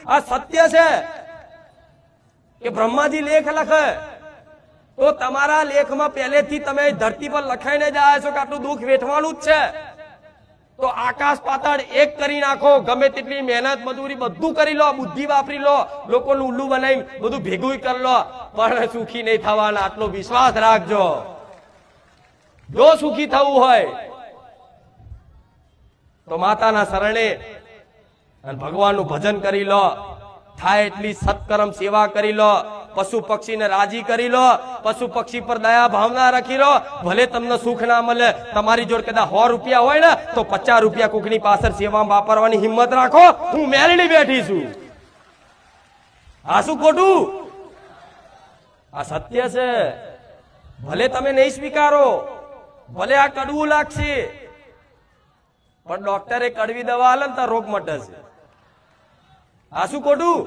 આ સત્ય છે કે બ્રહ્માજી લેખ લખે તો તમારા લેખમાં પહેલેથી તમે ધરતી પર લખાઈને જ આવ્યા છો કે આટલું દુઃખ વેઠવાનું જ છે, તો આકાશ પાતાળ એક કરી નાખો, ગમે તેટલી મહેનત મજૂરી બધું કરી લો, બુદ્ધિ વાપરી લો, લોકોનું ઉલ્લુ બનાવી બધું ભેગું કરી લો, પણ સુખી નહીં થવાના, આટલો વિશ્વાસ રાખજો. જો સુખી થવું હોય તો માતાના શરણે અને ભગવાનનું ભજન કરી લો, થાય એટલી સત્કર્મ સેવા કરી લો, પશુ પક્ષીને રાજી કરી લો, પશુ પક્ષી પર દયા ભાવના રાખી લો. ભલે તમને સુખ ના મળે, તમારી જોડે કદાચ 100 રૂપિયા હોય ને તો 50 રૂપિયા કોકની પાછળ સેવામાં વાપરવાની હિંમત રાખો. હું મેલડી બેઠી છું. આ શું ખોટું? આ સત્ય છે. ભલે તમે નહીં સ્વીકારો, ભલે આ કડવું લાગશે, પણ ડોક્ટરે કડવી દવા આલે ને તો રોગ મટે છે. આ શું ખોટું?